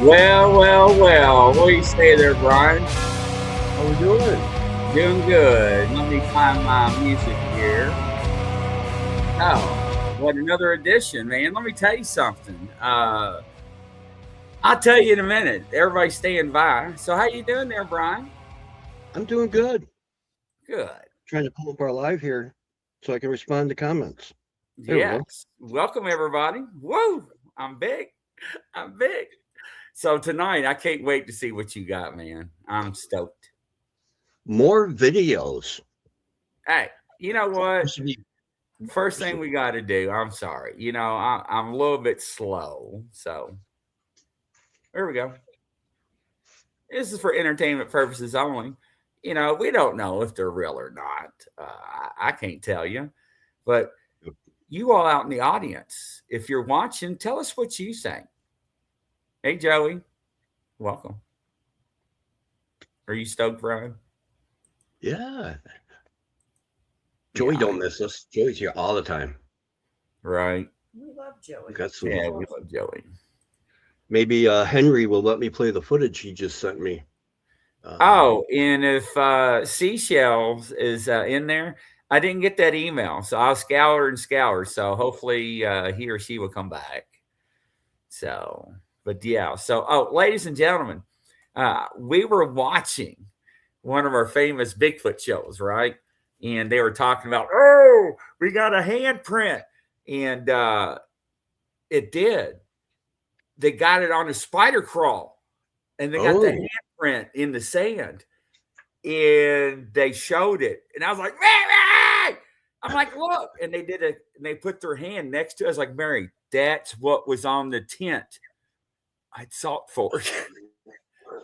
Well. What do you say there, Brian? How we doing? Doing good. Let me find my music here. Oh, what another edition, man. Let me tell you something. I'll tell you in a minute. Everybody's staying by. So how you doing there, Brian? I'm doing good. Good. Trying to pull up our live here so I can respond to comments. There Yes. Welcome, everybody. Woo! I'm big. So tonight, I can't wait to see what you got, man. I'm stoked. More videos. Hey, you know what? First thing we got to do, I'm sorry. You know, I'm a little bit slow. So there we go. This is for entertainment purposes only. You know, we don't know if they're real or not. I can't tell you. But you all out in the audience, if you're watching, tell us what you think. Hey, Joey, welcome. Are you stoked, Brian? Yeah. Joey don't miss us. Joey's here all the time. Right. We love Joey. Yeah, we love Joey. Maybe Henry will let me play the footage he just sent me. And if Seashells is in there, I didn't get that email, so I'll scour and scour. So hopefully he or she will come back. So, but yeah. So, ladies and gentlemen, we were watching one of our famous Bigfoot shows, right? And they were talking about, we got a handprint. And it did. They got it on a spider crawl. And they got the handprint in the sand. And they showed it. And I was like, Mary! I'm like, look. And they did it. And they put their hand next to it. I was like, Mary, that's what was on the tent. I'd salt fork.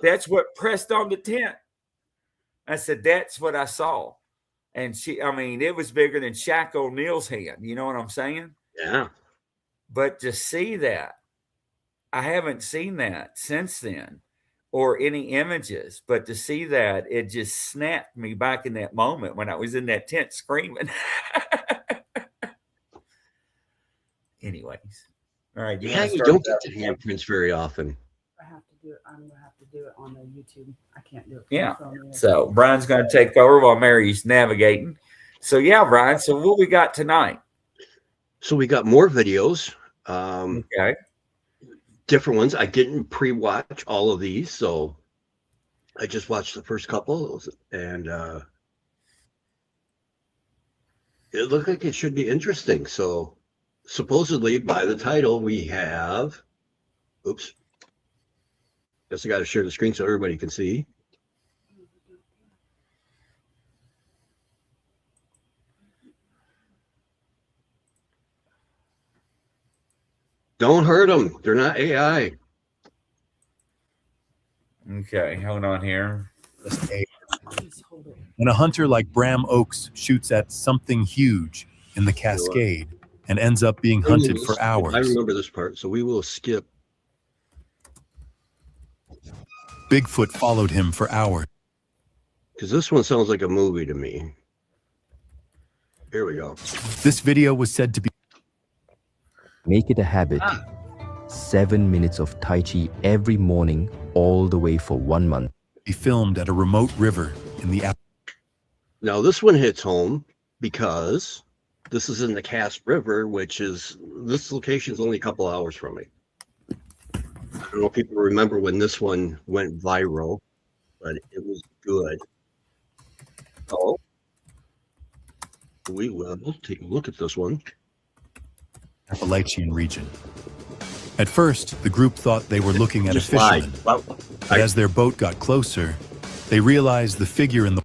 That's what pressed on the tent. I said, that's what I saw. And it was bigger than Shaq O'Neal's hand. You know what I'm saying? Yeah. But to see that, I haven't seen that since then or any images. But to see that, it just snapped me back in that moment when I was in that tent screaming. Anyways. All right. You don't get the handprints very often. I'm going to have to do it on the YouTube. I can't do it. Yeah. So Brian's going to take over while Mary's navigating. So yeah, Brian. So what we got tonight? So we got more videos. Okay. Different ones. I didn't pre-watch all of these, so I just watched the first couple, and it looked like it should be interesting. So supposedly, by the title, we have. Oops. Guess I got to share the screen so everybody can see. Don't hurt them. They're not AI. Okay, hold on here. When a hunter like Bram Oakes shoots at something huge in the Cascade and ends up being hunted for hours. I remember this part, so we will skip. Bigfoot followed him for hours. Because this one sounds like a movie to me. Here we go. This video was said to be. Make it a habit. 7 minutes of Tai Chi every morning, all the way for 1 month. He filmed at a remote river in the. Now this one hits home because this is in the Cass River, which is, this location is only a couple hours from me. I don't know if people remember when this one went viral, but it was good. So we will take a look at this one. Appalachian region. At first, the group thought they were looking at a fisherman. But as their boat got closer, they realized the figure in the.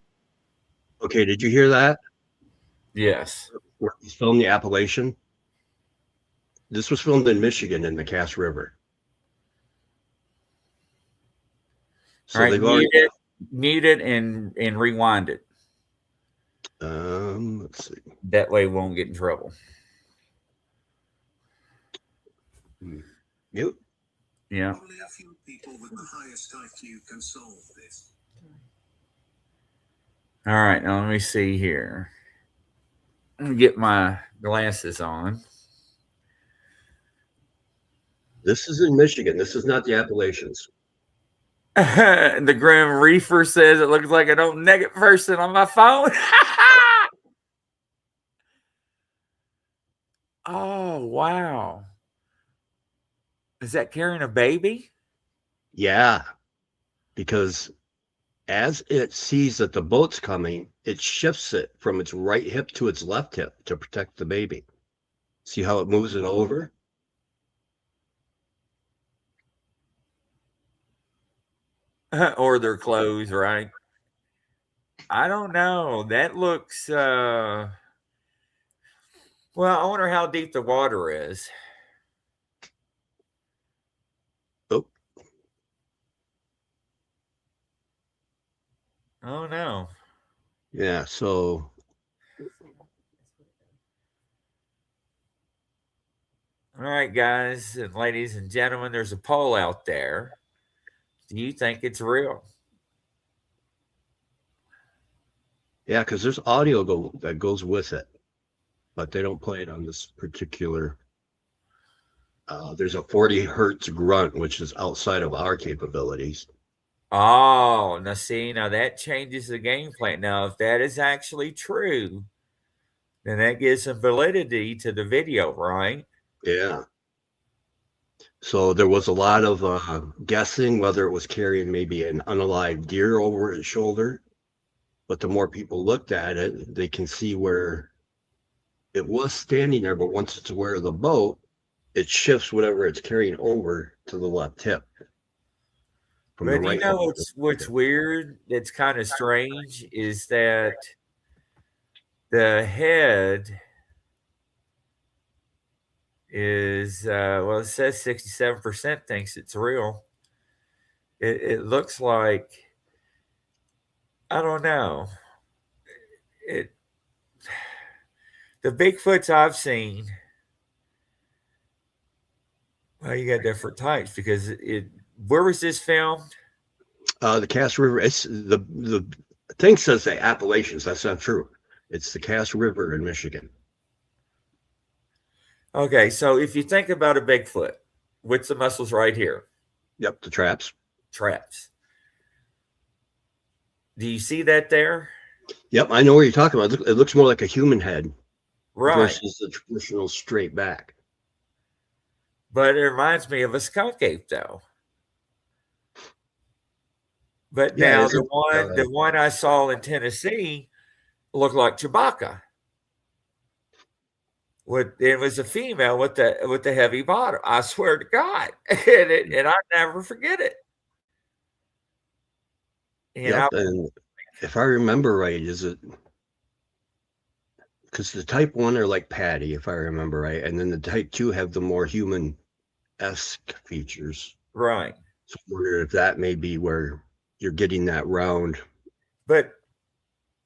Okay, did you hear that? Yes. Where he filmed the Appalachian. This was filmed in Michigan in the Cass River. So all right, mute it and rewind it. Let's see. That way we won't get in trouble. Mute. Yeah. Only a few people with the highest IQ can solve this. All right, now let me see here. Let me get my glasses on. This is in Michigan. This is not the Appalachians. The Grim Reaper says it looks like an old naked person on my phone. Oh, wow. Is that carrying a baby? Yeah, because as it sees that the boat's coming, it shifts it from its right hip to its left hip to protect the baby. See how it moves it over? Or their clothes, right? I don't know. That looks well, I wonder how deep the water is. Oh, Oh no. yeah. So All right, guys and ladies and gentlemen, there's a poll out there. Do you think it's real? yeah, because there's audio that goes with it, but they don't play it on this particular. There's a 40 hertz grunt, which is outside of our capabilities. Oh, now see, now that changes the game plan. Now, if that is actually true, then that gives some validity to the video, right? Yeah. So there was a lot of guessing whether it was carrying maybe an unalive deer over its shoulder. But the more people looked at it, they can see where it was standing there. But once it's aware of the boat, it shifts whatever it's carrying over to the left hip. From the But you right know hip. what's weird? That's kind of strange is that the head is well, it says 67% thinks it's real. It looks like, I don't know. It the Bigfoots I've seen, well, you got different types because where was this filmed? The Cass River. It's the thing says the Appalachians. That's not true. It's the Cass River in Michigan. Okay, so if you think about a Bigfoot, what's the muscles right here? Yep, the traps. Traps. Do you see that there? Yep, I know what you're talking about. It looks more like a human head Right. versus the traditional straight back. But it reminds me of a skunk ape, though. But Yeah, now is it? the one I saw in Tennessee looked like Chewbacca. It was a female with the heavy bottom. I swear to God, and I never forget it. And Yep, and if I remember right, is it because the type 1 are like Patty, if I remember right, and then the type 2 have the more human-esque features. Right. So I wonder if that may be where you're getting that round. But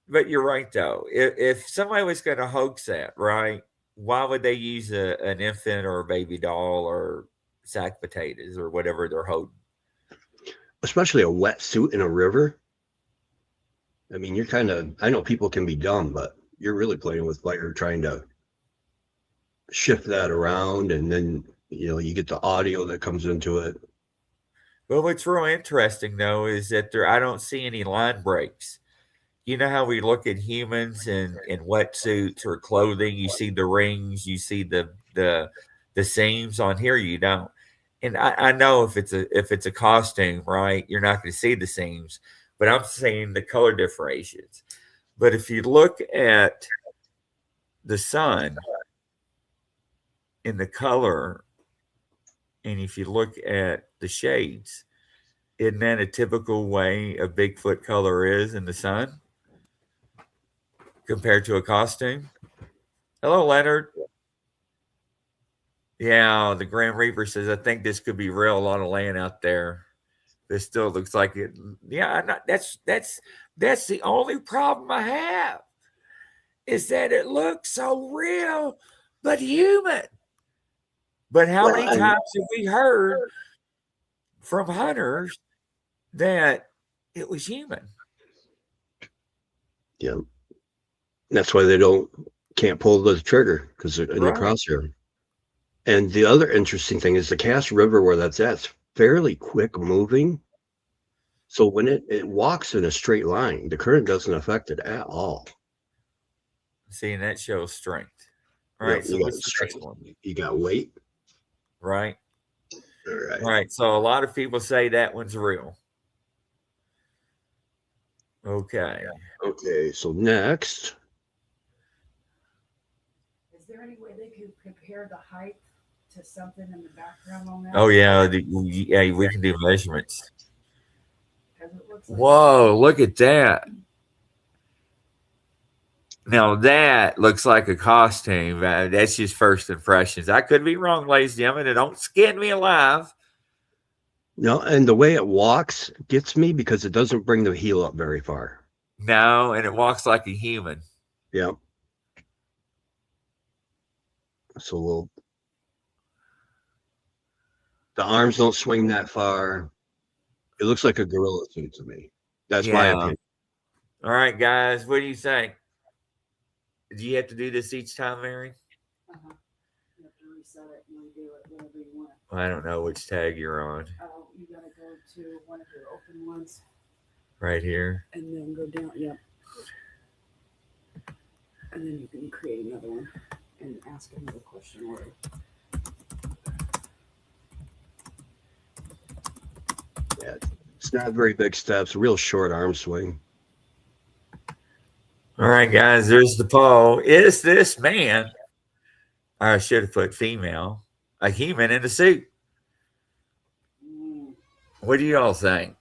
you're right though. If somebody was going to hoax that, right? Why would they use an infant or a baby doll or sack potatoes or whatever they're holding? Especially a wetsuit in a river. I mean, you're kind of, I know people can be dumb, but you're really playing with fire, trying to shift that around. And then, you get the audio that comes into it. Well, what's real interesting though is that I don't see any line breaks. You know how we look at humans in wetsuits or clothing, you see the rings, you see the seams. On here you don't. And I know if it's a costume, right, you're not going to see the seams, but I'm seeing the color differentiations. But if you look at the sun in the color, and if you look at the shades, isn't that a typical way a Bigfoot color is in the sun compared to a costume? Hello, Leonard. Yeah, the Grand Reaper says, I think this could be real. A lot of land out there. This still looks like it. Yeah, that's the only problem I have is that it looks so real, but human. But how many times have we heard from hunters that it was human? Yeah. That's why they can't pull the trigger, because they're in the Right. crosshair. And the other interesting thing is the Cass River where that's at, it's fairly quick moving. So when it walks in a straight line, the current doesn't affect it at all. See, and that shows strength. All right, so what's the next one? You got weight. Right. All right. All right. So a lot of people say that one's real. Okay. Okay, so next. Is there any way they could compare the height to something in the background on that? Oh yeah, yeah, we can do measurements. 'Cause it looks like Whoa, look at that. Now that looks like a costume. That's just first impressions. I could be wrong, ladies and gentlemen. Don't skin me alive. No, and the way it walks gets me because it doesn't bring the heel up very far. No, and it walks like a human. Yep. So the arms don't swing that far. It looks like a gorilla suit to me. That's my opinion. All right, guys, what do you think? Do you have to do this each time, Mary? Uh-huh. You have to reset it and redo it whenever you want. I don't know which tag you're on. Oh, you gotta go to one of your open ones Right here. and then go down. Yep. And then you can create another one and ask another question or Yeah, it's not very big steps, real short arm swing. All right, guys, there's the poll. Is this man, I should have put female, a human in a suit? What do you all think?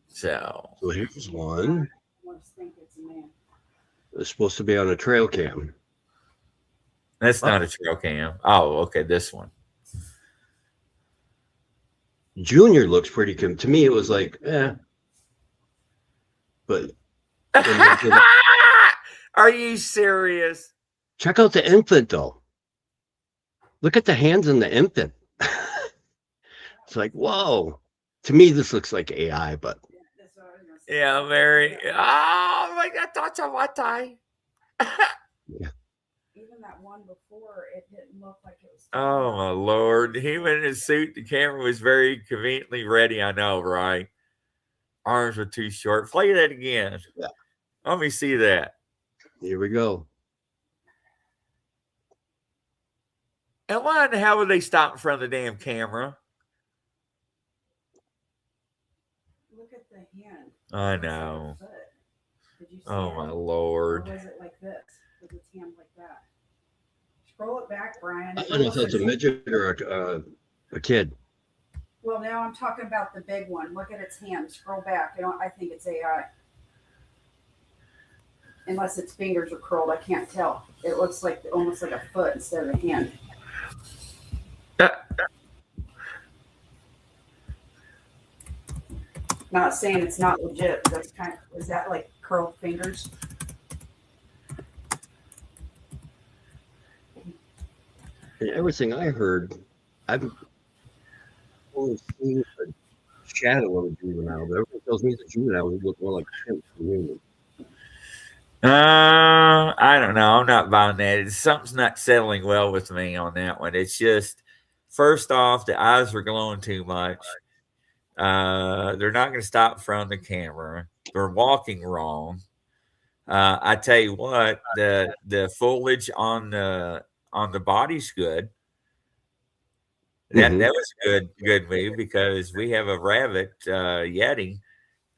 So here's one. Let's think it's a man. It's supposed to be on a trail cam. that's not a trail cam. Oh, okay, this one. Junior looks pretty to me. It was like, but Are you serious? check out the infant though. Look at the hands in the infant. It's like, whoa. To me, this looks like AI, but That's what I was gonna say. Yeah, Mary. Oh my God, that's a what I. Even that one before, it didn't look like it was. Oh my Lord. He went in his suit. The camera was very conveniently ready. I know, right? Arms were too short. Play that again. Yeah. Let me see that. here we go. And why in the hell would they stop in front of the damn camera? Look at the hand. I It's like a know. foot. Did you see Oh it? my Or Lord. was it like this? Was its hand like that? Scroll it back, Brian. I don't know if that's a midget or a kid. Well, now I'm talking about the big one. Look at its hand. Scroll back. I think it's AI. Unless its fingers are curled, I can't tell. It looks like almost like a foot instead of a hand. Not saying it's not legit. That's is that like curled fingers? And everything I heard, I've only seen a shadow of a juvenile, but everyone tells me the juvenile would look more like a chimp to me. I don't know. I'm not buying that. Something's not settling well with me on that one. It's just, first off, the eyes are glowing too much. They're not going to stop in front of the camera. They're walking wrong. I tell you what, the foliage on the body's good. That was a good move because we have a rabbit yeti.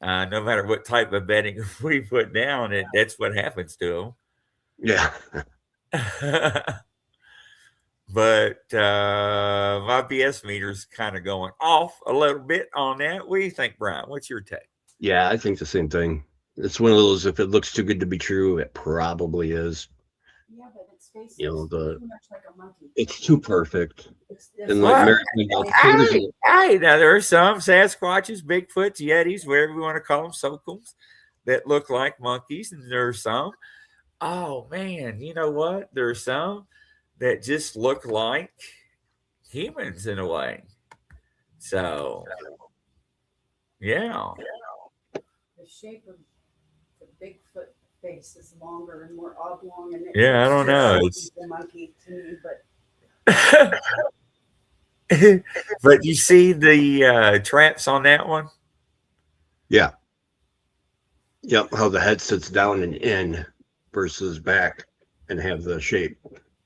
No matter what type of bedding we put down, that's what happens to Yeah. them. But my BS meter's kind of going off a little bit on that. What do you think, Brian? What's your take? Yeah, I think the same thing. It's one of those, if it looks too good to be true, it probably is. Yeah, but its face You know, is the- too much like a monkey. It's too perfect. It's And like Mary, Hey, now there are some Sasquatches, Bigfoots, Yetis, whatever you want to call them, Sokums, that look like monkeys, and there are some. Oh man, you know what? There are some that just look like humans in a way. So, yeah. The shape of the Bigfoot face is longer and more oblong, and Yeah, I don't know. It's the monkey to me, but but you see the traps on that one? Yeah. Yep. How the head sits down and in versus back and have the shape.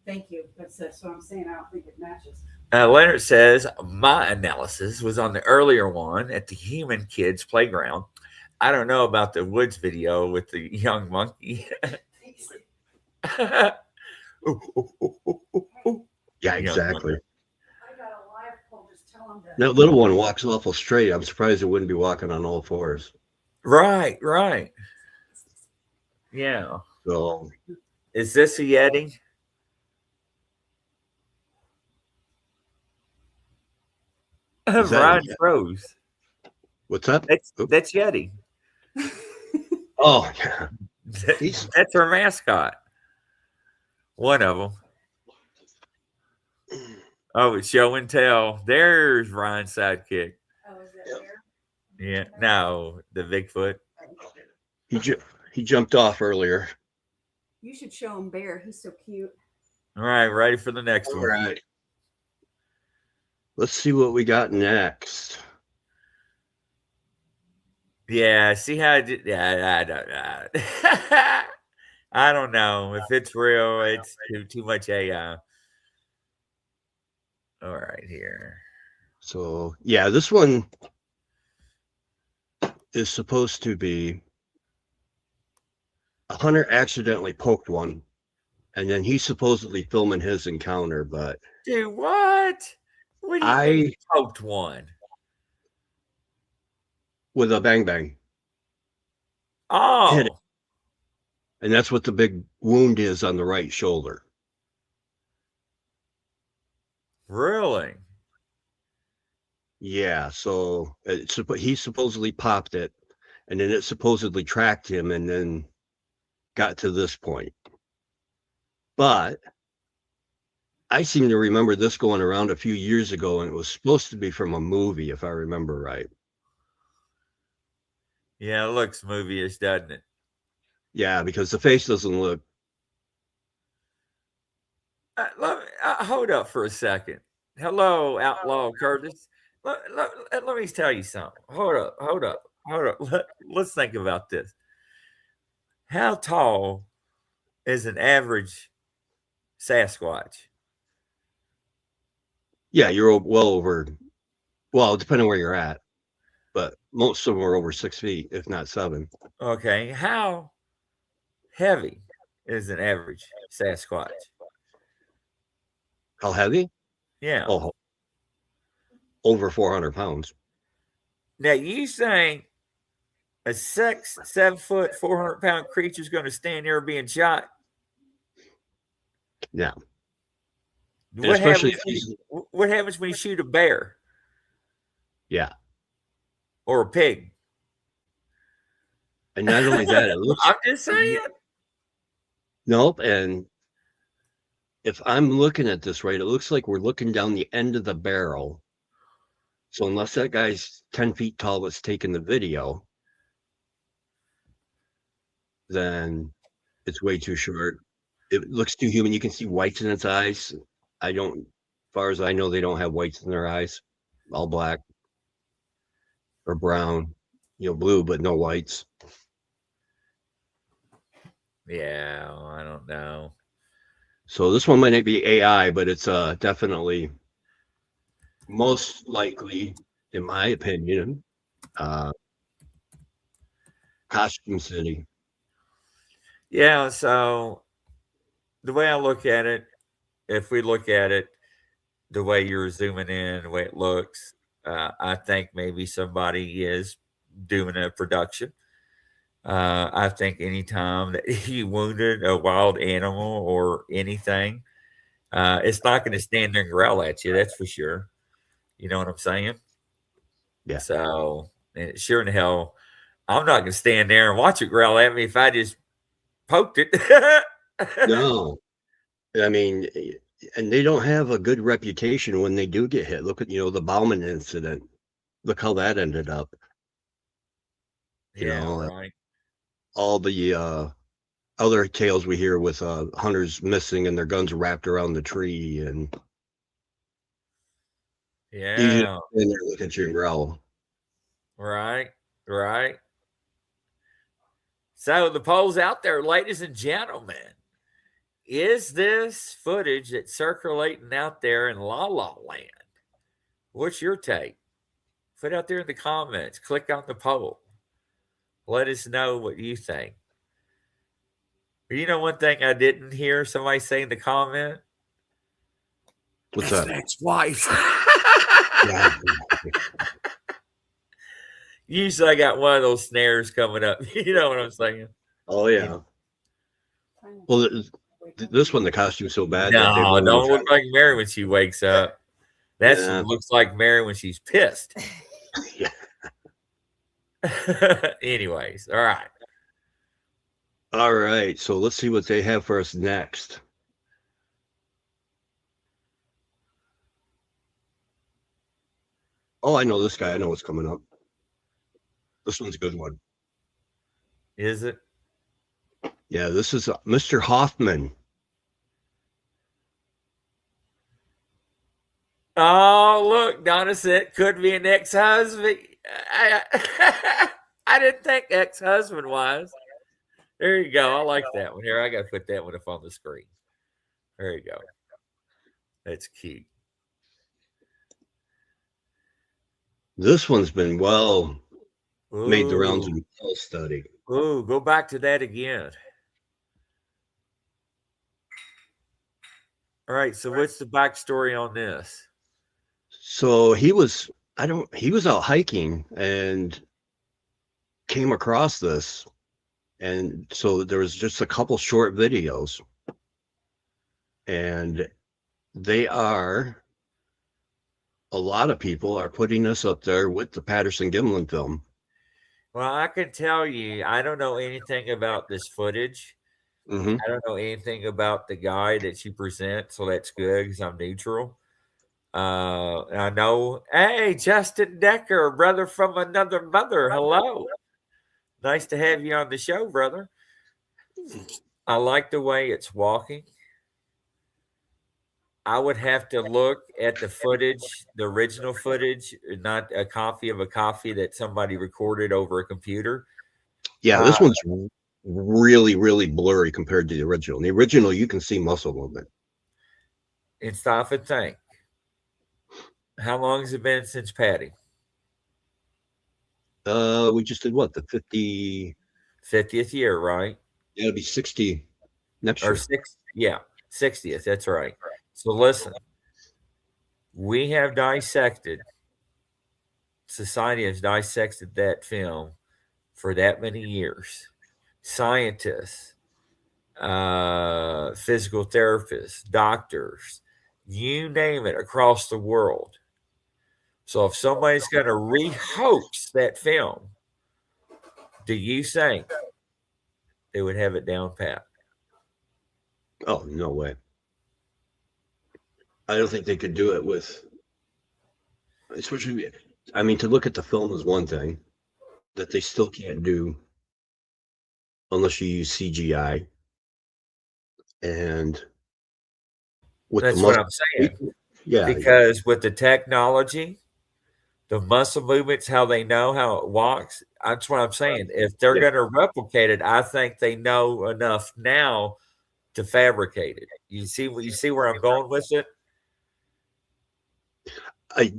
thank you. That's what I'm saying. I don't think it matches. Leonard says, my analysis was on the earlier one at the human kids playground. I don't know about the woods video with the young monkey. Yeah, exactly. I got a live poll. Just tell them that. That little one walks awful straight. I'm surprised it wouldn't be walking on all fours. Right. Yeah. So, Is this a Yeti? Ryan froze. what's up? That's Yeti. Oh, yeah. That's her mascot. One of them. Oh, it's show and tell. There's Ryan's sidekick. Oh, is that fair? Yeah. No, the Bigfoot. He jumped off earlier. You should show him Bear. He's so cute. All right, ready for the next All one. right. Let's see what we got next. Yeah, see how I did? Yeah, I don't know. I don't know if it's real. It's too much AI. All right, here. So, yeah, this one is supposed to be a hunter accidentally poked one, and then he's supposedly filming his encounter, but Dude, what? What do you mean you poked one? with a bang bang. Oh, Hit it. And that's what the big wound is on the right shoulder. really? Yeah, so he supposedly popped it, and then it supposedly tracked him and then got to this point. But I seem to remember this going around a few years ago, and it was supposed to be from a movie, if I remember right. Yeah, it looks movie-ish, doesn't it? Yeah, because the face doesn't look. Hold up for a second. Hello, Outlaw Curtis. Let me tell you something. Hold up. Let's think about this. How tall is an average Sasquatch? Yeah, you're well over. Well, depending where you're at, but most of them are over 6 feet, if not 7. Okay, how heavy is an average Sasquatch? How heavy? Yeah. Oh, over 400 pounds. Now you saying a 7 foot, 400-pound creature is going to stand there being shot? Yeah. What happens when you shoot a bear? Yeah. Or a pig? And not only that, it looks. I'm just saying. Nope. And if I'm looking at this right, it looks like we're looking down the end of the barrel. So unless that guy's 10 feet tall that's taking the video, then it's way too short. It looks too human. You can see whites in its eyes. As far as I know, they don't have whites in their eyes. All black or brown, blue, but no whites. Yeah, I don't know. So this one might not be AI, but it's definitely most likely, in my opinion, Costume City. Yeah, so the way I look at it, if we look at it the way you're zooming in, the way it looks, I think maybe somebody is doing a production. I think anytime that you wounded a wild animal or anything, it's not going to stand there and growl at you. That's for sure. You know what I'm saying? Yeah. So, sure in the hell, I'm not going to stand there and watch it growl at me if I just poked it. No. I mean, and they don't have a good reputation when they do get hit. Look at, the Bauman incident. Look how that ended up. You Yeah, know, right. all the other tales we hear with hunters missing and their guns wrapped around the tree, and you just Yeah, stand there, look at you and growl. right, right. So the poll's out there, ladies and gentlemen. Is this footage that's circulating out there in La La Land? What's your take? Put it out there in the comments. Click on the poll. Let us know what you think. You know, one thing I didn't hear somebody say in the comment? What's That's that? an ex-wife. Yeah. Usually I got one of those snares coming up. You know what I'm saying? Oh yeah. Well, this one, the costume's so bad that they No, won't don't even look like Mary when she wakes up. That Yeah. looks like Mary when she's pissed. Yeah. Anyways, all right. All right, so let's see what they have for us next. Oh, I know this guy. I know what's coming up. This one's a good one. Is it? Yeah, this is Mr. Hoffman. Oh, look, Donna said could be an ex-husband. I didn't think ex-husband was. There you go. I like that one. Here, I got to put that one up on the screen. There you go. That's cute. This one's been made the rounds Ooh. in Pulse study. Ooh, go back to that again. All right, so what's the backstory on this? So he was out hiking and came across this. And so there was just a couple short videos. And a lot of people are putting this up there with the Patterson-Gimlin film. Well, I can tell you, I don't know anything about this footage. Mm-hmm. I don't know anything about the guy that you present, so that's good because I'm neutral. I know, hey, Justin Decker, brother from another mother. Hello. Nice to have you on the show, brother. I like the way it's walking. I would have to look at the footage, the original footage, not a copy of a copy that somebody recorded over a computer. Yeah, this one's really, really blurry compared to the original. In the original, you can see muscle movement. And stop and think. How long has it been since Patty? We just did what, the 50th year, right? Yeah, it'll be 60 next Or year. 60th. That's right. So listen, we have society has dissected that film for that many years. Scientists, physical therapists, doctors, you name it, across the world. So if somebody's going to re-hoax that film, do you think they would have it down pat? Oh, no way. I don't think they could do it with, especially, I mean, to look at the film is one thing that they still can't do unless you use CGI. And with That's the what I'm saying. Yeah. Because with the technology, the muscle movements, how they know how it walks, that's what I'm saying. If they're going to replicate it, I think they know enough now to fabricate it. You see where I'm going with it? I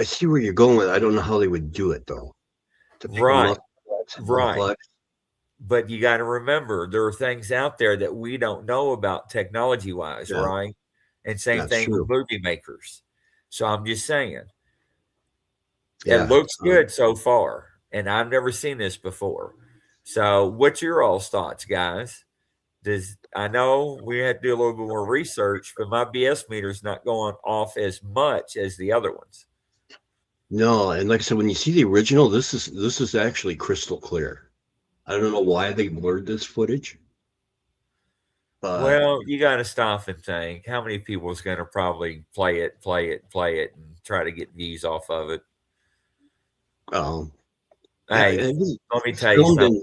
see where you're going with it. I don't know how they would do it though. Right. But you got to remember, there are things out there that we don't know about technology-wise, right? And same thing with movie makers. So I'm just saying, it looks good so far, and I've never seen this before. So what's your all's thoughts, guys? I know we had to do a little bit more research, but my BS meter is not going off as much as the other ones. No, and like I said, when you see the original, this is actually crystal clear. I don't know why they blurred this footage. But well, you got to stop and think. How many people is going to probably play it, and try to get views off of it? Oh, Yeah, Hey, it was let me tell you filmed something. in.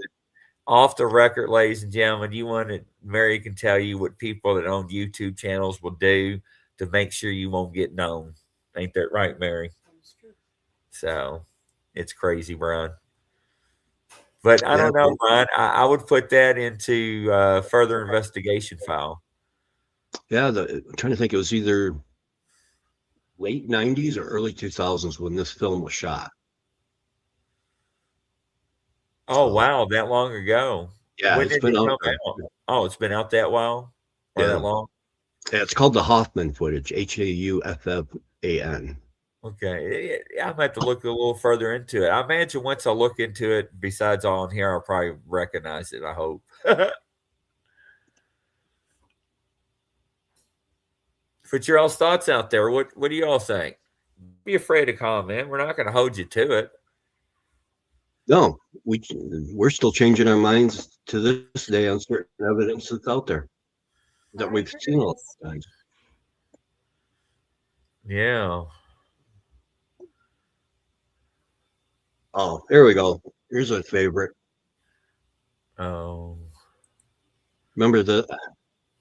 Off the record, ladies and gentlemen, you want it, Mary can tell you what people that own YouTube channels will do to make sure you won't get known. Ain't that right, Mary? That's true. So it's crazy, Brian. But I Yeah, don't know, Brian. I would put that into further investigation file. yeah. I'm trying to think. It was either late '90s or early 2000s when this film was shot. Oh, So wow, that long ago. yeah, When it's did been it out come there. out? Oh, it's been out that while or Yeah, that long? yeah. It's called the Hoffman footage. HAUFFAN. Okay. I'm gonna have to look a little further into it. I imagine once I look into it, besides all in here, I'll probably recognize it, I hope. Put your all's thoughts out there. What do you all think? Don't be afraid to comment. We're not gonna hold you to it. No, we're still changing our minds to this day on certain evidence that's out there that All we've right, seen all guys. the times. Yeah. Oh, here we go. Here's a favorite. Oh. Remember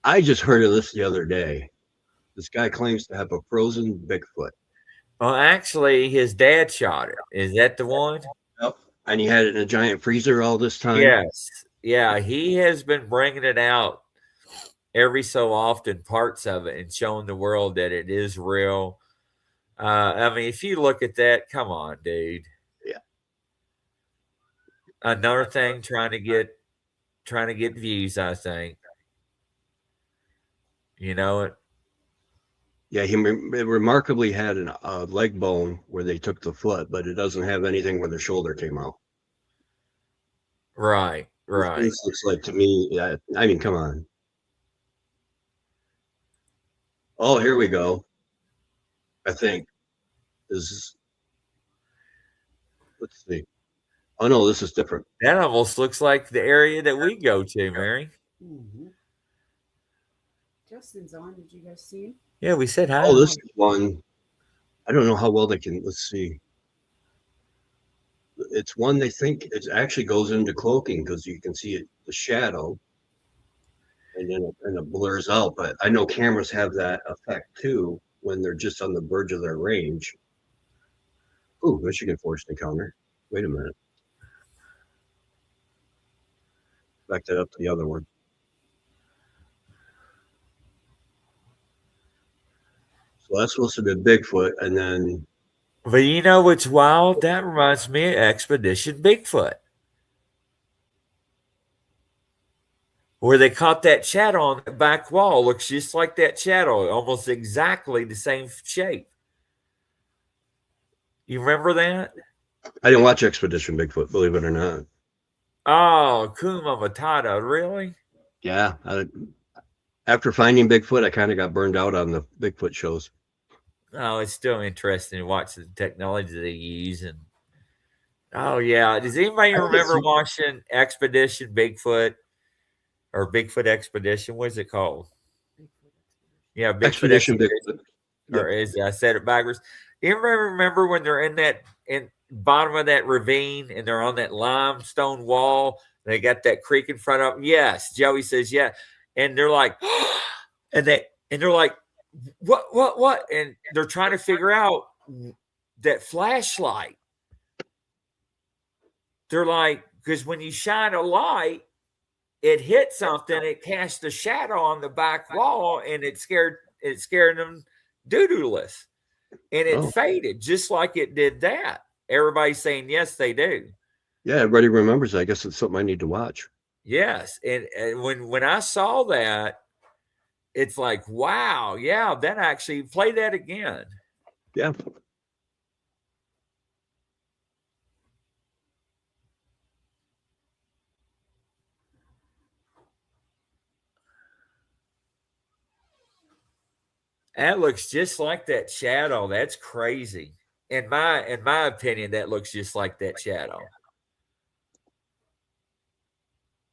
I just heard of this the other day. This guy claims to have a frozen Bigfoot. Well, actually, his dad shot it. Is that the one? Yep. And he had it in a giant freezer all this time. Yes. Yeah, he has been bringing it out every so often, parts of it, and showing the world that it is real. I mean, if you look at that, come on, dude. Yeah. Another thing trying to get views, I think. You know it. Yeah, he remarkably had a leg bone where they took the foot, but it doesn't have anything where the shoulder came out. Right. This looks like to me, I mean, come on. Oh, here we go. I think this is, let's see. Oh, no, this is different. That almost looks like the area that we go to, Mary. Mm-hmm. Justin's on. Did you guys see him? Yeah, we said hi. Oh, this is one. I don't know how well they can, let's see. It's one they think it actually goes into cloaking because you can see the shadow and then it blurs out. But I know cameras have that effect too when they're just on the verge of their range. Ooh, Michigan forced encounter. Wait a minute. Back that up to the other one. So that's supposed to be Bigfoot, and then But you know what's wild? That reminds me of Expedition Bigfoot, where they caught that shadow on the back wall. Looks just like that shadow, almost exactly the same shape. You remember that? I didn't watch Expedition Bigfoot, believe it or not. Oh, Kuma Matata, really? Yeah, after finding Bigfoot, I kind of got burned out on the Bigfoot shows. Oh, it's still interesting to watch the technology they use. And oh yeah, does anybody remember watching Expedition Bigfoot or Bigfoot Expedition? What is it called? Yeah, Bigfoot Expedition Expedition. Bigfoot. Or is I said it backwards? You remember when they're in that in bottom of that ravine and they're on that limestone wall? They got that creek in front of them. Yes, Joey says yeah, and they're like, and they're like, what? And they're trying to figure out that flashlight. They're like, because when you shine a light, it hit something, it cast a shadow on the back wall, and it scared them doo-dooless. And it faded just like it did that. Everybody's saying yes, they do. Yeah, everybody remembers. I guess it's something I need to watch. Yes, and when I saw that, it's like, wow, yeah, that actually play that again. Yeah. That looks just like that shadow. That's crazy. In my opinion, that looks just like that shadow.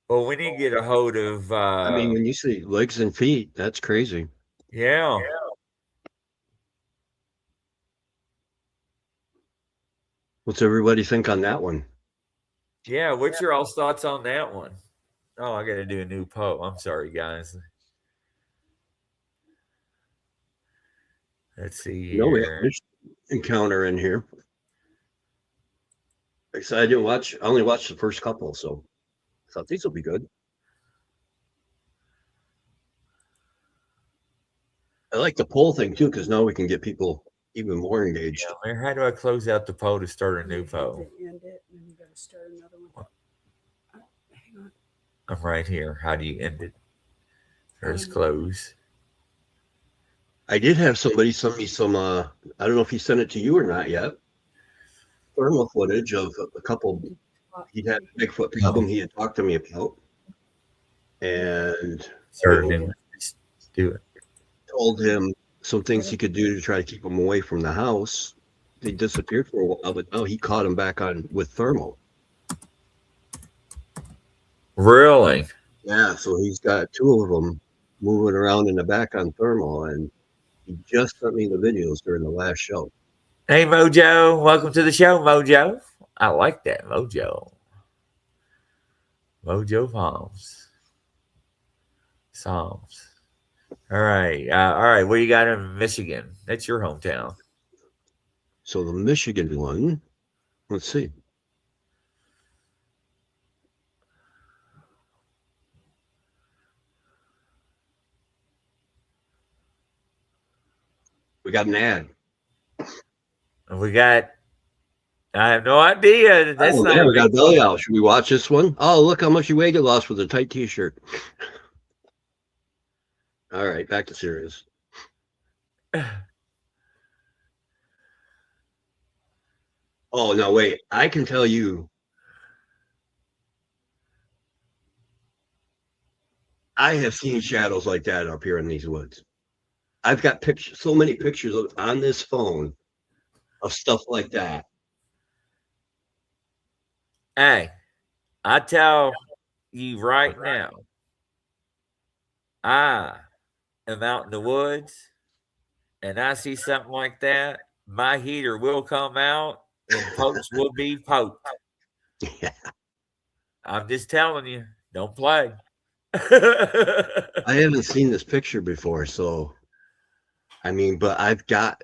Well, when you get a hold of I mean, when you see legs and feet, that's crazy. Yeah. What's everybody think on that one? Yeah, what's your all's thoughts on that one? Oh, I got to do a new poll. I'm sorry, guys. Let's see No, we have here. this encounter in here. Like I said, I didn't watch. I only watched the first couple, so I thought these will be good. I like the poll thing too, because now we can get people even more engaged. Yeah, Mayor, how do I close out the poll to start a new poll? End it, and then you got to start another one. Hang on. I'm right here. How do you end it? There's close. I did have somebody send me some. I don't know if he sent it to you or not yet. Thermal footage of a couple. He had a Bigfoot problem he had talked to me about, and do it. Told him some things he could do to try to keep him away from the house. They disappeared for a while, but now he caught him back on with thermal. Really? Yeah, so he's got 2 of them moving around in the back on thermal, and he just sent me the videos during the last show. Hey, Mojo. Welcome to the show, Mojo. I like that, Mojo. Mojo Psalms. All right. All right. What do you got in Michigan? That's your hometown. So the Michigan one, let's see. We got an ad. We got, I have no idea. That's not we got a belly out. Should we watch this one? Oh, look how much you weight you lost with a tight t-shirt. All right, back to serious. Oh, no, wait. I can tell you. I have seen shadows like that up here in these woods. I've got pictures, so many pictures on this phone of stuff like that. Hey, I tell you right now, I am out in the woods and I see something like that, my heater will come out and pokes will be poked. Yeah. I'm just telling you, don't play. I haven't seen this picture before, so I mean, but I've got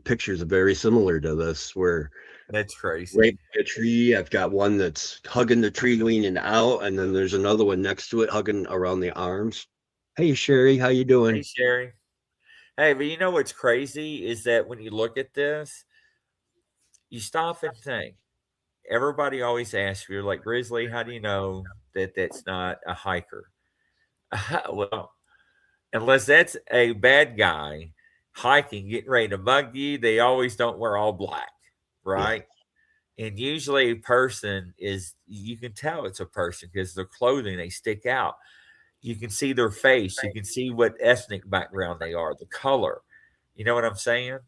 pictures very similar to this where that's crazy. Right by a tree. I've got one that's hugging the tree, leaning out, and then there's another one next to it, hugging around the arms. Hey, Sherry, how you doing? Hey, Sherry. Hey, but you know what's crazy is that when you look at this, you stop and think. Everybody always asks you, like, Grizzly, how do you know that that's not a hiker? Well, unless that's a bad guy hiking, getting ready to mug you, they always don't wear all black, right? Yeah. And usually a person is, you can tell it's a person because their clothing, they stick out. You can see their face. You can see what ethnic background they are, the color. You know what I'm saying?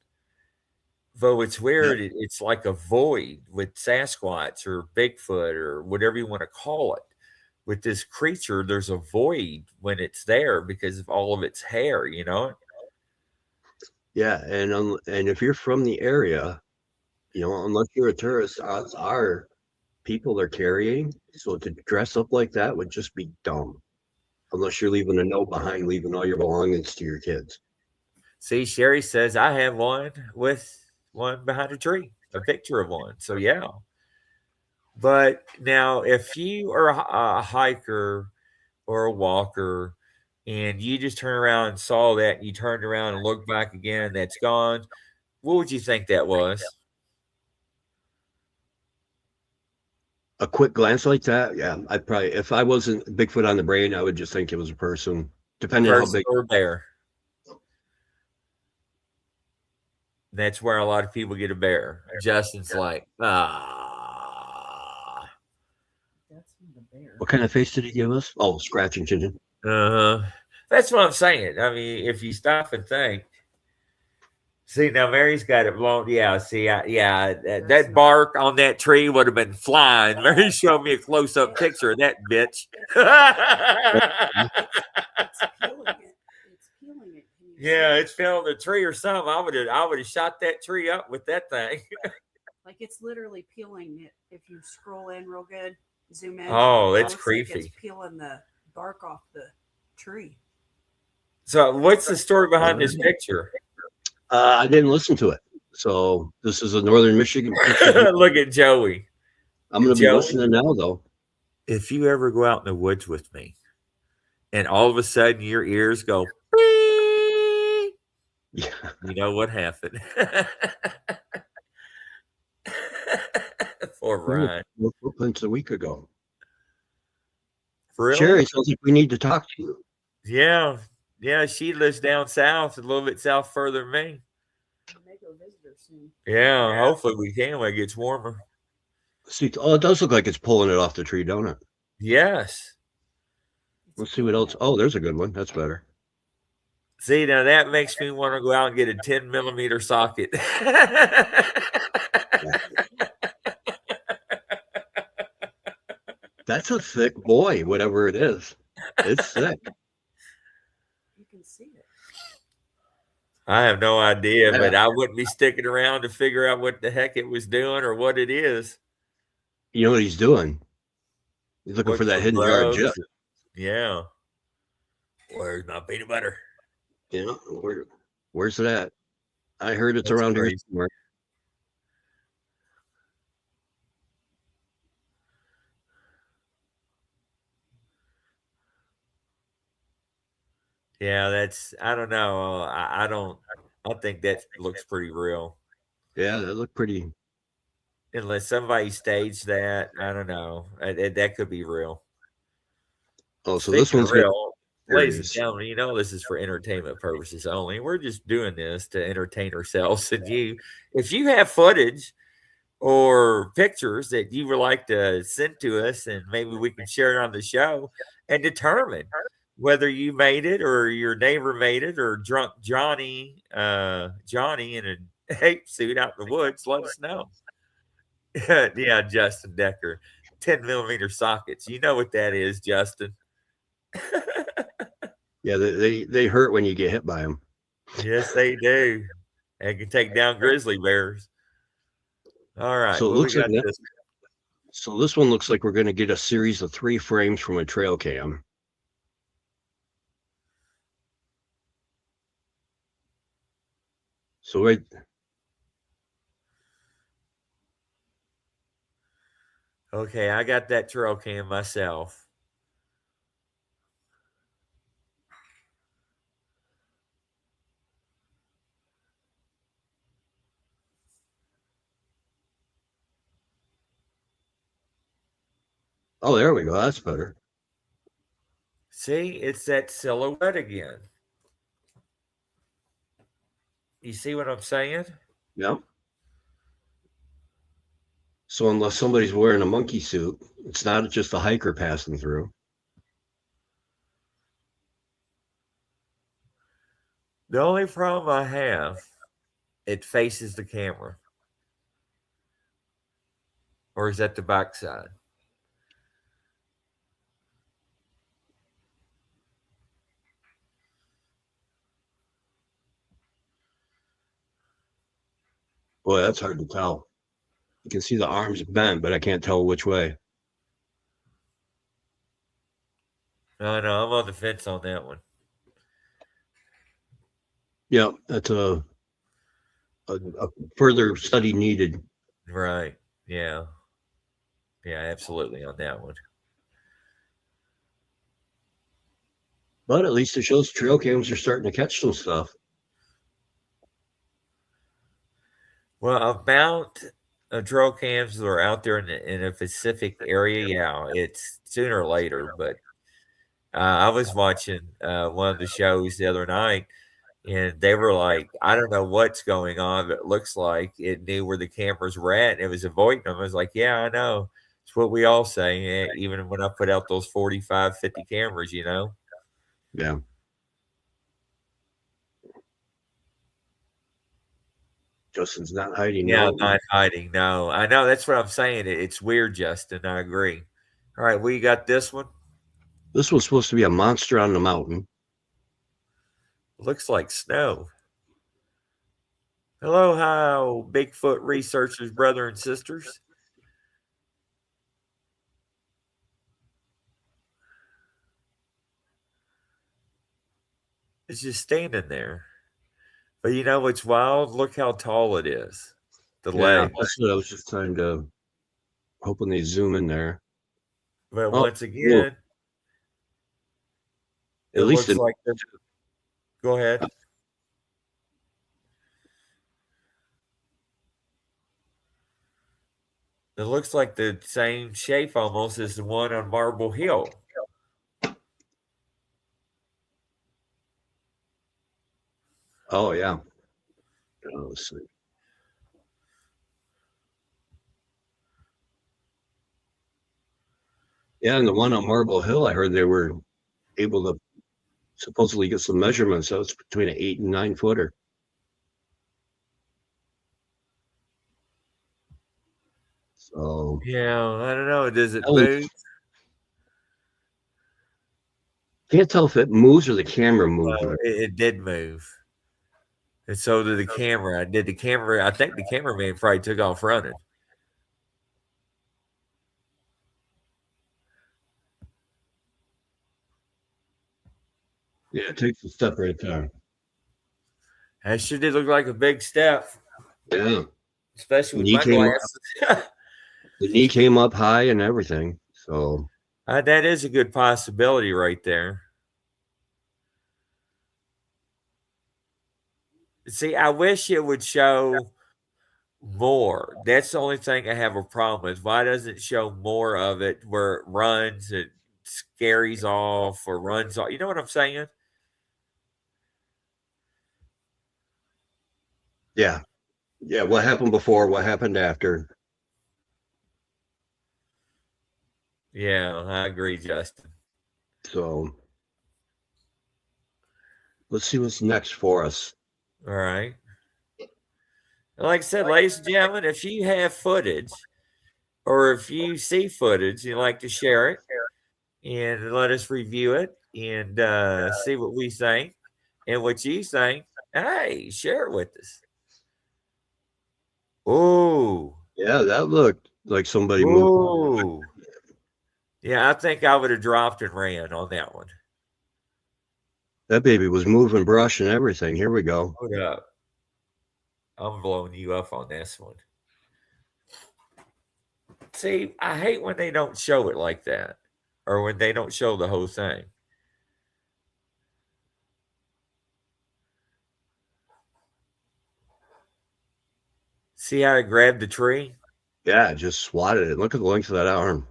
Though it's weird, it's like a void with Sasquatch or Bigfoot or whatever you want to call it. With this creature, there's a void when it's there because of all of its hair, you know? Yeah, and if you're from the area, you know, unless you're a tourist, odds are people they're carrying. So to dress up like that would just be dumb. Unless you're leaving a note behind, leaving all your belongings to your kids. See, Sherry says, I have one with one behind a tree, a picture of one. So, yeah. But now, if you are a hiker or a walker and you just turn around and saw that and you turned around and looked back again and that's gone, what would you think that was? A quick glance like that, yeah. I'd probably, if I wasn't Bigfoot on the brain, I would just think it was a person, depending on how big or bear. That's where a lot of people get a bear. Justin's like, That's not a bear. What kind of face did he give us? Oh, scratching chin. That's what I'm saying. I mean, if you stop and think. See, now Mary's got it blown. Yeah, see, that bark on that tree would have been flying. Mary showed me a close-up picture of that bitch. It's peeling it. It's peeling it. Yeah, it's feeling the tree or something. I would have shot that tree up with that thing. Like it's literally peeling it. If if you scroll in real good, zoom in. Oh, it that's looks like creepy. it's peeling the bark off the tree. So, what's the story behind this picture? I didn't listen to it. So this is a Northern Michigan picture. Look at Joey. I'm going to be Joey, listening now, though. if you ever go out in the woods with me, and all of a sudden your ears go, beep, Yeah. you know what happened. Poor Brian. Footprints a week ago. Really? Sherry, sounds like we need to talk to you. Yeah. Yeah, she lives down south, a little bit south further than me. May go visit her soon. Yeah, hopefully we can when it gets warmer. See, oh, it does look like it's pulling it off the tree, don't it? Yes. Let's see what else. Oh, there's a good one. That's better. See, now that makes me want to go out and get a 10 millimeter socket. That's a thick boy, whatever it is. It's thick. You can see it. I have no idea, but I wouldn't be sticking around to figure out what the heck it was doing or what it is. You know what he's doing? He's looking for that hidden jar of jet. Yeah. Where's my peanut butter? Yeah. Where's it at? I heard it's around here somewhere. Yeah, I don't know. I think that looks pretty real. Yeah, that looked pretty. Unless somebody staged that, I don't know. That could be real. Oh, so this one's real. Ladies and gentlemen, you know this is for entertainment purposes only. We're just doing this to entertain ourselves and you. If you have footage or pictures that you would like to send to us, and maybe we can share it on the show and determine whether you made it or your neighbor made it or drunk Johnny in a ape suit out in the woods, let us know. Yeah, Justin Decker, 10 millimeter sockets. You know what that is, Justin. Yeah, they hurt when you get hit by them. Yes, they do. They can take down grizzly bears. All right. So it looks like this. So this one looks like we're going to get a series of 3 frames from a trail cam. So right. Okay, I got that trail cam myself. Oh, there we go. That's better. See, it's that silhouette again. You see what I'm saying? Yep. So unless somebody's wearing a monkey suit, it's not just a hiker passing through. The only problem I have, it faces the camera. Or is that the backside? Boy, that's hard to tell. You can see the arms bent, but I can't tell which way. No, I'm on the fence on that one. Yeah, that's a further study needed. Right. Yeah. Yeah, absolutely on that one. But at least it shows trail cams are starting to catch some stuff. Well, about trail cams that are out there in a Pacific area, yeah, it's sooner or later. But I was watching one of the shows the other night, and they were like, I don't know what's going on, but it looks like it knew where the cameras were at, and it was avoiding them. I was like, yeah, I know. It's what we all say, even when I put out those 45, 50 cameras, you know? Yeah. Justin's not hiding. Yeah, not hiding. No, I know. That's what I'm saying. It's weird, Justin. I agree. All right, we got this one. This was supposed to be a monster on the mountain. Looks like snow. Hello, how Bigfoot researchers, brother and sisters. It's just standing there. But you know what's wild? Look how tall it is. The leg. That's what I was just trying to hoping they zoom in there. But once again, at least looks like they're. Go ahead. It looks like the same shape almost as the one on Marble Hill. Oh yeah. Let's see. Yeah, and the one on Marble Hill, I heard they were able to supposedly get some measurements. So it's between an 8 and 9 footer. So yeah, I don't know. Does it move? Can't tell if it moves or the camera moves. It did move. And so did the camera. I think the cameraman probably took off running. Yeah, it takes a step right there. That sure did look like a big step. Yeah. Especially with my glasses. The knee came up high and everything. So that is a good possibility right there. See, I wish it would show more. That's the only thing I have a problem with. Why doesn't it show more of it where it runs, it scaries off or runs off? You know what I'm saying? Yeah. Yeah, what happened before, what happened after. Yeah, I agree, Justin. So let's see what's next for us. All right. Like I said, ladies and gentlemen, if you have footage or if you see footage, you'd like to share it and let us review it and see what we think and what you think. Hey, share it with us. Oh. Yeah, that looked like somebody moved. Yeah, I think I would have dropped and ran on that one. That baby was moving brush and everything. Here we go. Hold up. I'm blowing you up on this one. See, I hate when they don't show it like that or when they don't show the whole thing. See how it grabbed the tree? Yeah, just swatted it. Look at the length of that arm.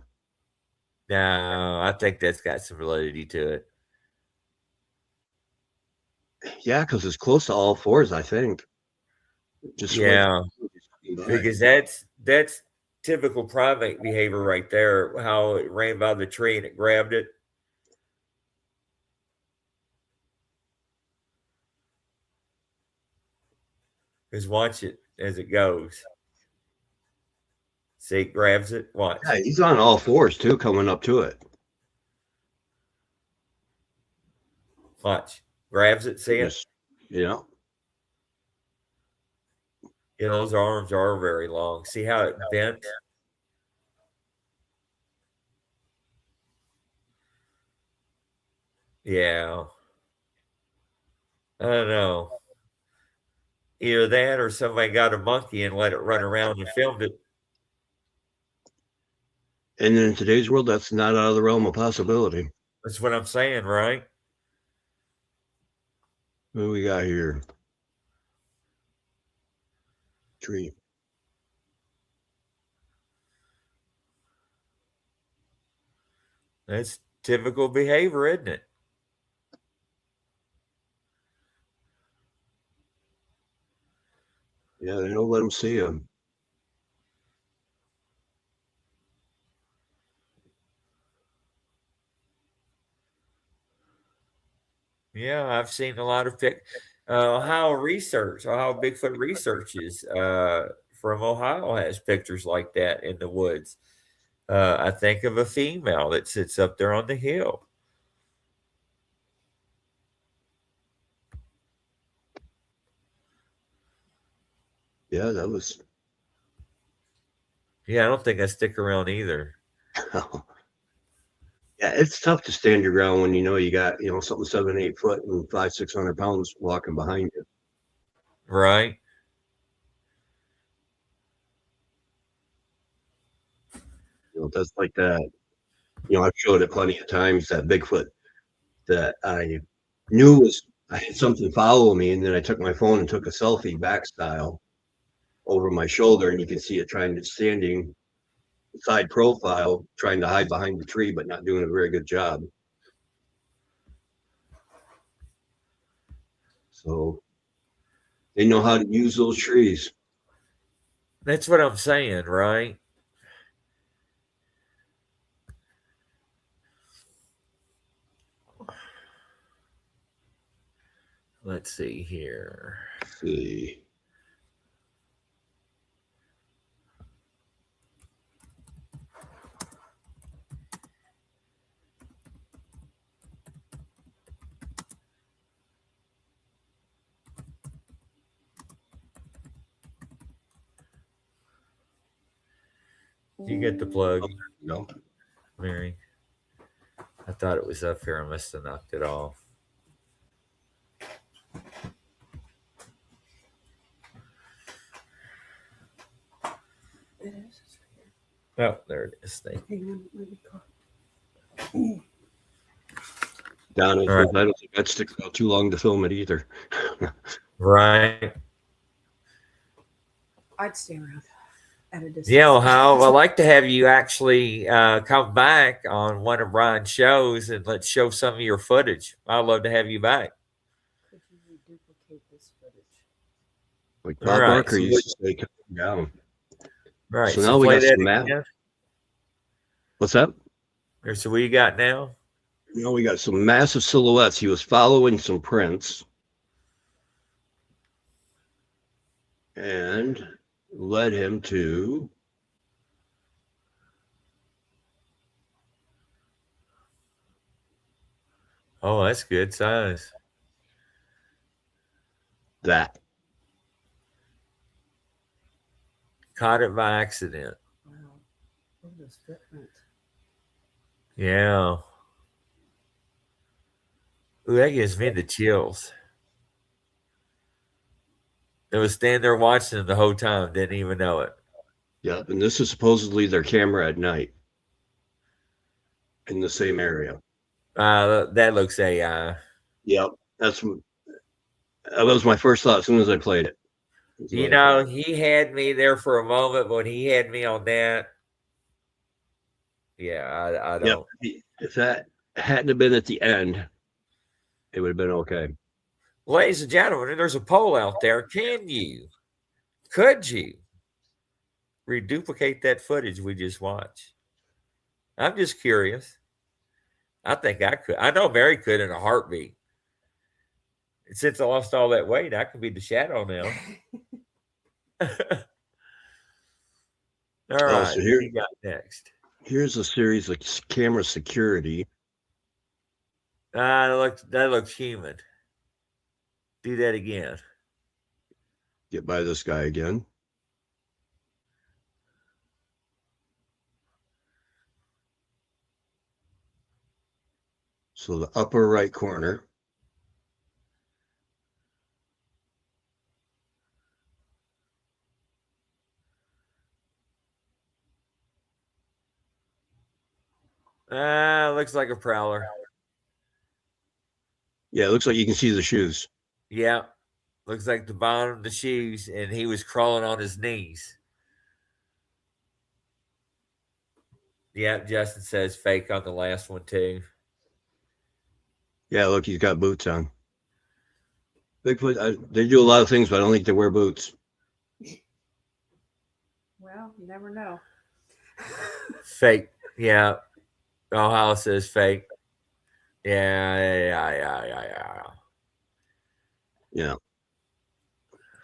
No, I think that's got some validity to it. Yeah, because it's close to all fours, I think. Just because that's typical primate behavior right there. How it ran by the tree and it grabbed it. Just watch it as it goes. See, it grabs it. Watch. Yeah, he's on all fours too, coming up to it. Watch. Grabs it. See it? Yeah. Yeah, those arms are very long. See how it bent? Yeah. I don't know. Either that or somebody got a monkey and let it run around and filmed it. And in today's world, that's not out of the realm of possibility. That's what I'm saying, right? What do we got here? Tree. That's typical behavior, isn't it? Yeah, they don't let them see him. Yeah, I've seen a lot of Ohio research, Ohio Bigfoot researches from Ohio has pictures like that in the woods. I think of a female that sits up there on the hill. Yeah, that was. Yeah, I don't think I stick around either. Yeah, it's tough to stand your ground when you know you got something 7, 8 foot and 500-600 pounds walking behind you. Right. That's like that. I've showed it plenty of times, that Bigfoot that I knew I had something follow me, and then I took my phone and took a selfie back style over my shoulder, and you can see it standing side profile, trying to hide behind the tree, but not doing a very good job. So they know how to use those trees. That's what I'm saying, right? Let's see here. Let's see. You get the plug, No. Mary. I thought it was up here. I must have knocked it off. It is. Oh, there it is. Thank you. Hang on, let me call. Down it. All right. I don't think that sticks out too long to film it either. Right. I'd stay around at a distance. Yeah, Ohio. I'd like to have you actually come back on one of Brian's shows and let's show some of your footage. I'd love to have you back. Could you reduplicate this footage? Like All Bob right, Barker so used to say, come down. Right. So now we play got that some map. again. What's that? So what you got now? We got some massive silhouettes. He was following some prints and led him to Oh, that's good size. that. Caught it by accident. Wow. Look at those footprints. Yeah. Ooh, that gives me the chills. It was standing there watching him the whole time, didn't even know it. Yeah, and this is supposedly their camera at night in the same area. That looks AI. Yep, that was my first thought as soon as I played it. You know, he had me there for a moment, but when he had me on that, yeah, I don't. Yep. If that hadn't have been at the end, it would have been okay. Ladies and gentlemen, there's a poll out there. Could you reduplicate that footage we just watched? I'm just curious. I think I could. I know Mary could in a heartbeat. Since I lost all that weight, I could be the shadow now. All right. So here what you got next? Here's a series of camera security. That looks human. Do that again. Get by this guy again. So the upper right corner. Looks like a prowler. Yeah, it looks like you can see the shoes. Yeah. Looks like the bottom of the shoes, and he was crawling on his knees. Yeah, Justin says fake on the last one, too. Yeah, look, he's got boots on. Bigfoot, they do a lot of things, but I don't think they wear boots. Well, you never know. Fake. Yeah. Ohio says fake. Yeah. Yeah.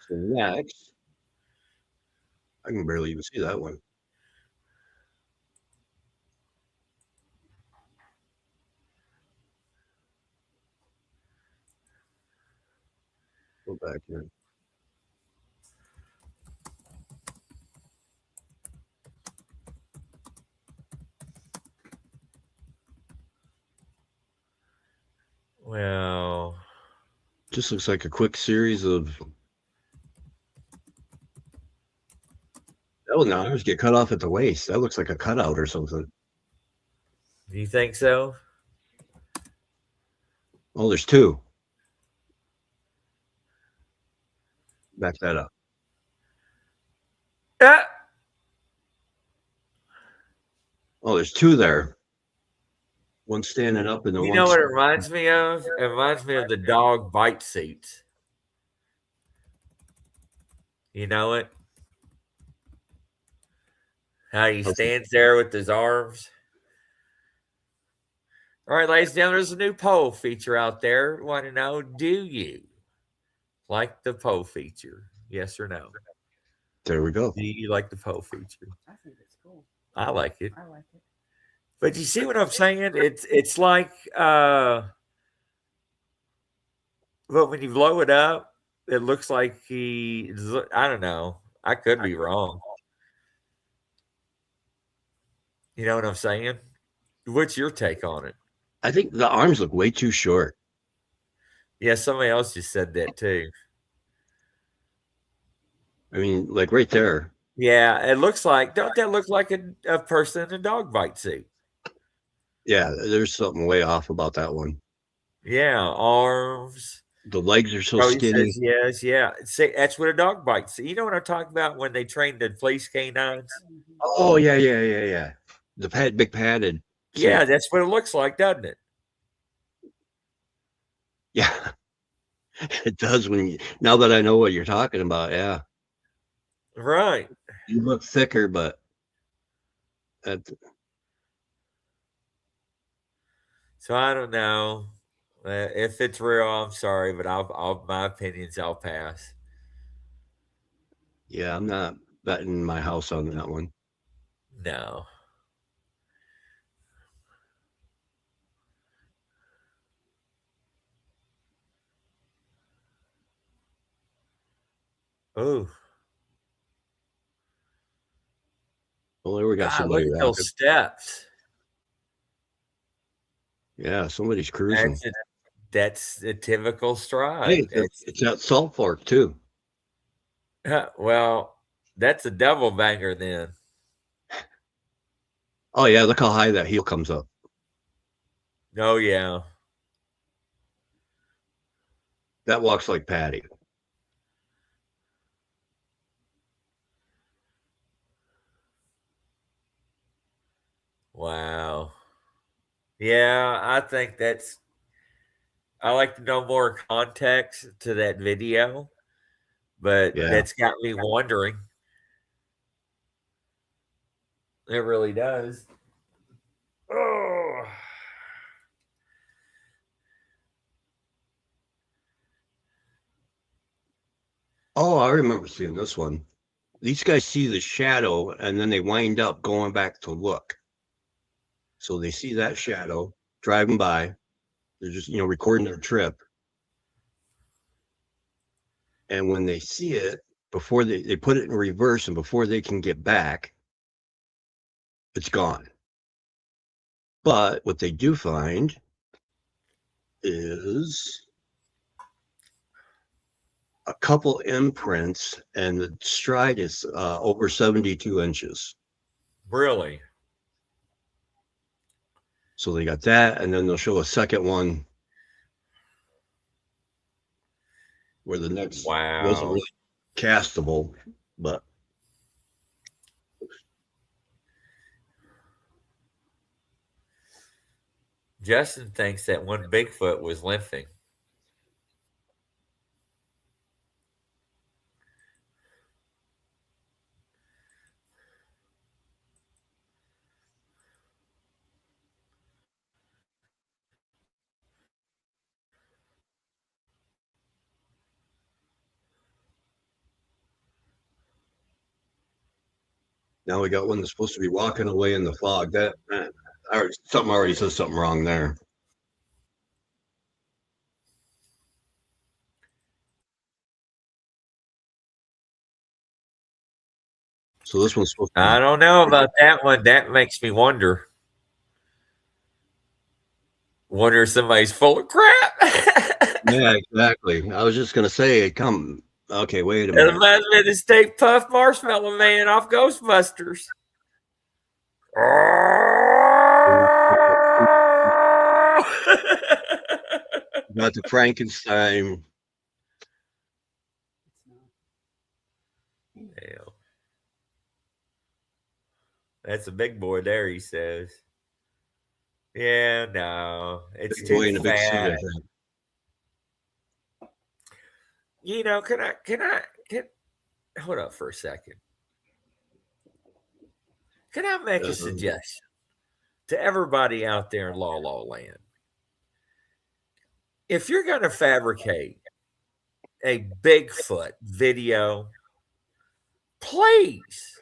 So next, I can barely even see that one. Go back here. Just looks like a quick series of. Oh, the arms get cut off at the waist. That looks like a cutout or something. Do you think so? Oh, there's two. Back that up. Ah! Oh, there's two there. One standing up and the You one. know what it reminds me of? It reminds me of the dog bite suits. You know it? How he stands there with his arms. All right, ladies and gentlemen, there's a new poll feature out there. Want to know, do you like the poll feature? Yes or no? There we go. Do you like the poll feature? I think it's cool. I like it. I like it. But you see what I'm saying? It's like but when you blow it up, it looks like I don't know. I could be wrong. You know what I'm saying? What's your take on it? I think the arms look way too short. Yeah, somebody else just said that too. I mean, like right there. Yeah, it looks like, don't that look like a person in a dog bite suit? Yeah, there's something way off about that one. Yeah, arms. The legs are so Oh, he skinny. says yes, yeah. See, that's what a dog bite suit. You know what I'm talking about when they train the police canines? Oh, yeah. The big padded. Yeah, that's what it looks like, doesn't it? Yeah, it does. Now that I know what you're talking about, yeah. Right. You look thicker, but So I don't know if it's real. I'm sorry, but I'll my opinions. I'll pass. yeah, I'm not betting my house on that one. No. Oh. Well, there we got God, somebody look at rocking. those steps. Yeah, somebody's cruising. That's a typical stride. Hey, it's at Salt Fork too. Well, that's a double banger then. Oh yeah, look how high that heel comes up. Oh yeah. That walks like Patty. Wow. Yeah, I think I like to know more context to that video, but Yeah. that's got me wondering. It really does. Oh. Oh, I remember seeing this one. These guys see the shadow and then they wind up going back to look. So they see that shadow driving by. They're just, recording their trip. And when they see it, before they put it in reverse and before they can get back, it's gone. But what they do find is a couple imprints, and the stride is over 72 inches. Really? So they got that, and then they'll show a second one where the next wasn't really castable, but Justin thinks that one Bigfoot was limping. now we got one that's supposed to be walking away in the fog. That something already says something wrong there. So this one's supposed to be, I don't know about that one. That makes me wonder. Wonder if somebody's full of crap. Yeah, exactly. I was just gonna say, come. Okay, wait a It minute. reminds me of the Stay Puft Marshmallow Man off Ghostbusters. Got the Frankenstein. Hell. That's a big boy there, he says. Yeah, no, it's Big too boy in a big suit, I fat. think. You know, can hold up for a second. Can I make a suggestion to everybody out there in La La Land? If you're going to fabricate a Bigfoot video, please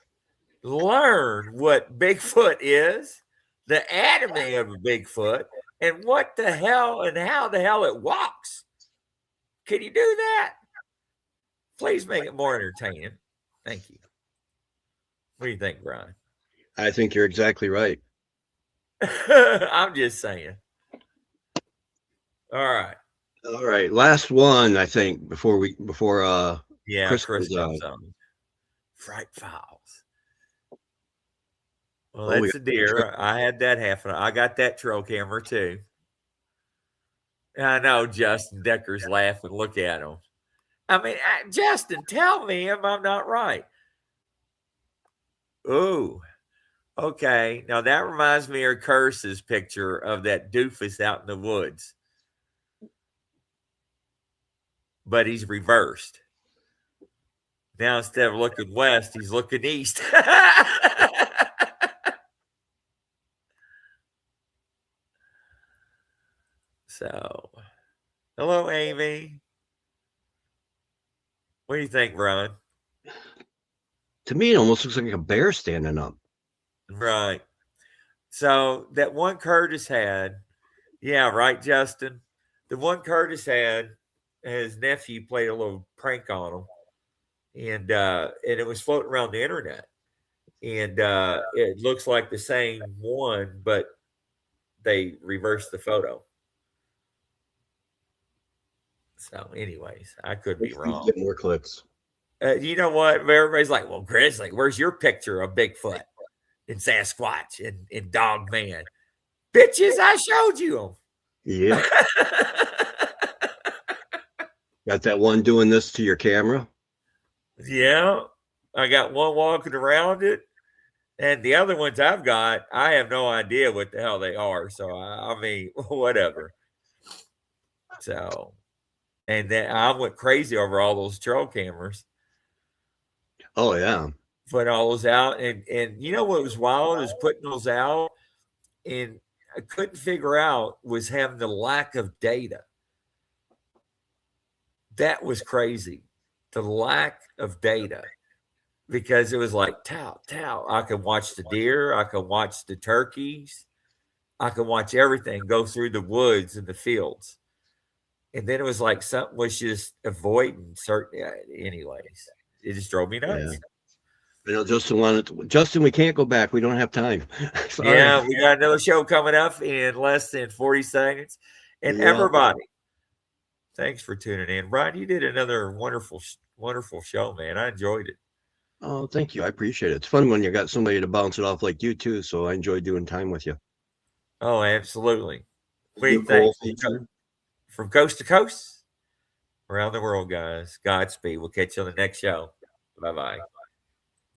learn what Bigfoot is, the anatomy of a Bigfoot, and what the hell and how the hell it walks. Can you do that? Please make it more entertaining. Thank you. What do you think, Brian? I think you're exactly right. I'm just saying. All right. All right, last one, I think, before Yeah, Chris Chris goes on. comes on. Fright Files. Well, Oh, we that's a got deer. I had that I got that trail camera too. I know Justin Decker's laughing. Look at him. I mean, Justin, tell me if I'm not right. Ooh, okay. Now that reminds me of Curse's picture of that doofus out in the woods. But he's reversed. Now instead of looking west, he's looking east. So, hello, Amy. What do you think, Brian? To me, it almost looks like a bear standing up. Right. So that one Curtis had, yeah, right, Justin. The one Curtis had, his nephew played a little prank on him, and it was floating around the internet, and it looks like the same one, but they reversed the photo. So, anyways, I could be wrong. Get more clicks. You know what? Everybody's like, well, Grizzly, where's your picture of Bigfoot and Sasquatch and Dog Man? Bitches, I showed you them. Yeah. Got that one doing this to your camera? Yeah. I got one walking around it. And the other ones I've got, I have no idea what the hell they are. So, I mean, whatever. So, and then I went crazy over all those trail cameras. Oh, yeah. Put all those out. And you know what was wild is putting those out. And I couldn't figure out was having the lack of data. That was crazy. The lack of data. Because it was like, tow. I can watch the deer. I can watch the turkeys. I can watch everything go through the woods and the fields. And then it was like something was just avoiding certain. Anyways, it just drove me nuts. Yeah. You know, Justin, we can't go back. We don't have time. Yeah, we got another show coming up in less than 40 seconds. And everybody, thanks for tuning in. Brian, you did another wonderful show, man. I enjoyed it. Oh, thank you. I appreciate it. It's fun when you got somebody to bounce it off like you too. So I enjoy doing time with you. Oh, absolutely. What do you think? From coast to coast, around the world, guys. Godspeed. We'll catch you on the next show. Bye-bye.